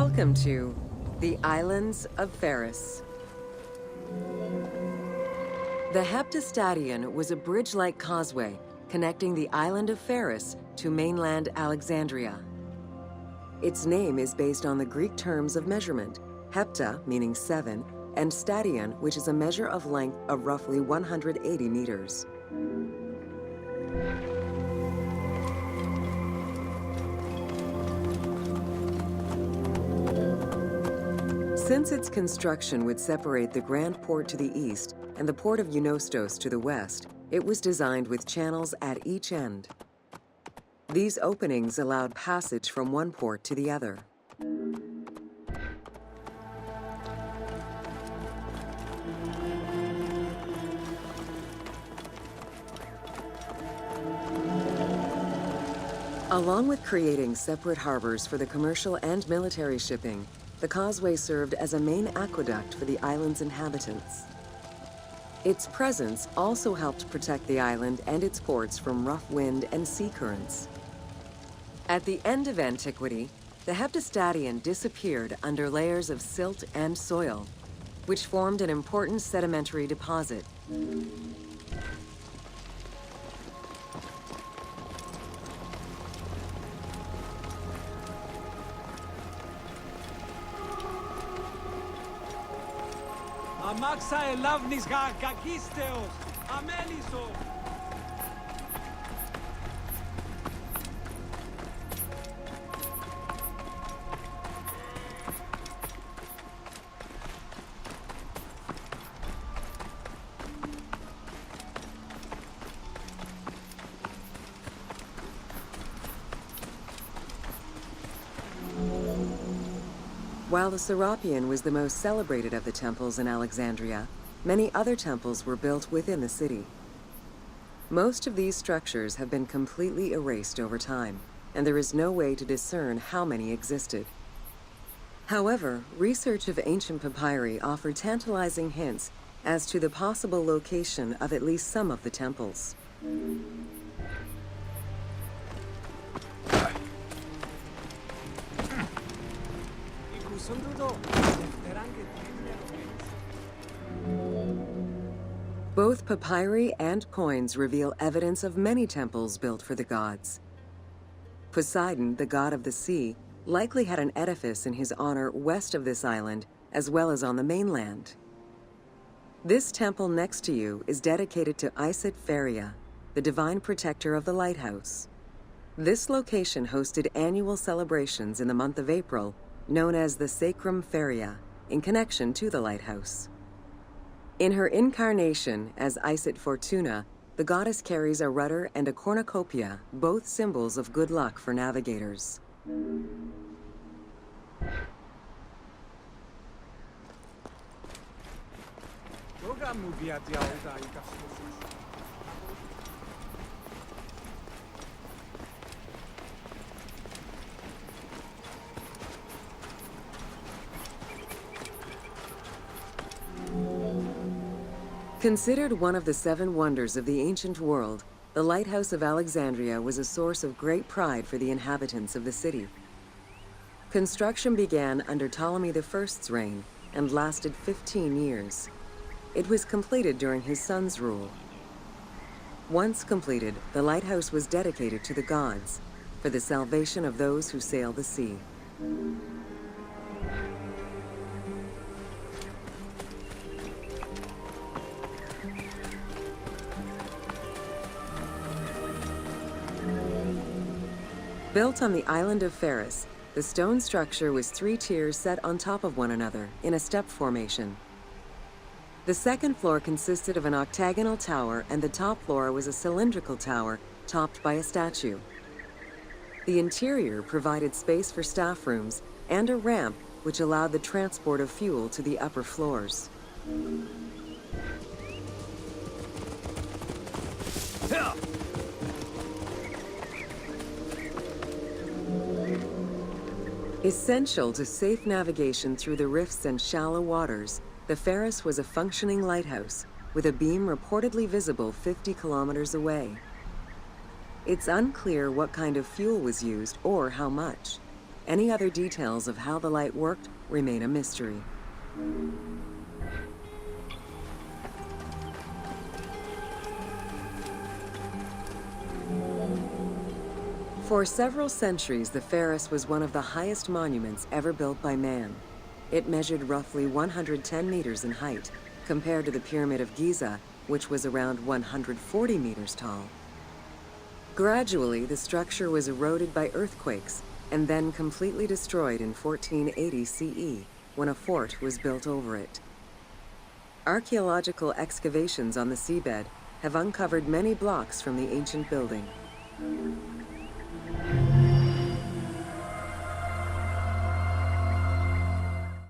Welcome to the Islands of Pharos. The Heptastadion was a bridge-like causeway connecting the island of Pharos to mainland Alexandria. Its name is based on the Greek terms of measurement, hepta, meaning 7, and stadion, which is a measure of length of roughly 180 meters. Since its construction would separate the Grand Port to the east and the port of Eunostos to the west, it was designed with channels at each end. These openings allowed passage from one port to the other. Along with creating separate harbors for the commercial and military shipping, the causeway served as a main aqueduct for the island's inhabitants. Its presence also helped protect the island and its ports from rough wind and sea currents. At the end of antiquity, the Heptastadion disappeared under layers of silt and soil, which formed an important sedimentary deposit. Αμάξα ελάβνης κακίστεως, αμέλισσο. While the Serapeum was the most celebrated of the temples in Alexandria, many other temples were built within the city. Most of these structures have been completely erased over time, and there is no way to discern how many existed. However, research of ancient papyri offered tantalizing hints as to the possible location of at least some of the temples. Both papyri and coins reveal evidence of many temples built for the gods. Poseidon, the god of the sea, likely had an edifice in his honor west of this island, as well as on the mainland. This temple next to you is dedicated to Isis Pharia, the divine protector of the Lighthouse. This location hosted annual celebrations in the month of April, known as the Sacrum Pharia, in connection to the lighthouse. In her incarnation as Isis Fortuna, the goddess carries a rudder and a cornucopia, both symbols of good luck for navigators. Considered one of the 7 wonders of the ancient world, the Lighthouse of Alexandria was a source of great pride for the inhabitants of the city. Construction began under Ptolemy I's reign and lasted 15 years. It was completed during his son's rule. Once completed, the lighthouse was dedicated to the gods for the salvation of those who sail the sea. Built on the island of Pharos, the stone structure was 3 tiers set on top of one another in a step formation. The second floor consisted of an octagonal tower, and the top floor was a cylindrical tower topped by a statue. The interior provided space for staff rooms and a ramp which allowed the transport of fuel to the upper floors. Essential to safe navigation through the rifts and shallow waters, the Pharos was a functioning lighthouse, with a beam reportedly visible 50 kilometers away. It's unclear what kind of fuel was used or how much, Any other details of how the light worked remain a mystery. For several centuries, the Pharos was one of the highest monuments ever built by man. It measured roughly 110 meters in height, compared to the Pyramid of Giza, which was around 140 meters tall. Gradually, the structure was eroded by earthquakes and then completely destroyed in 1480 CE, when a fort was built over it. Archaeological excavations on the seabed have uncovered many blocks from the ancient building.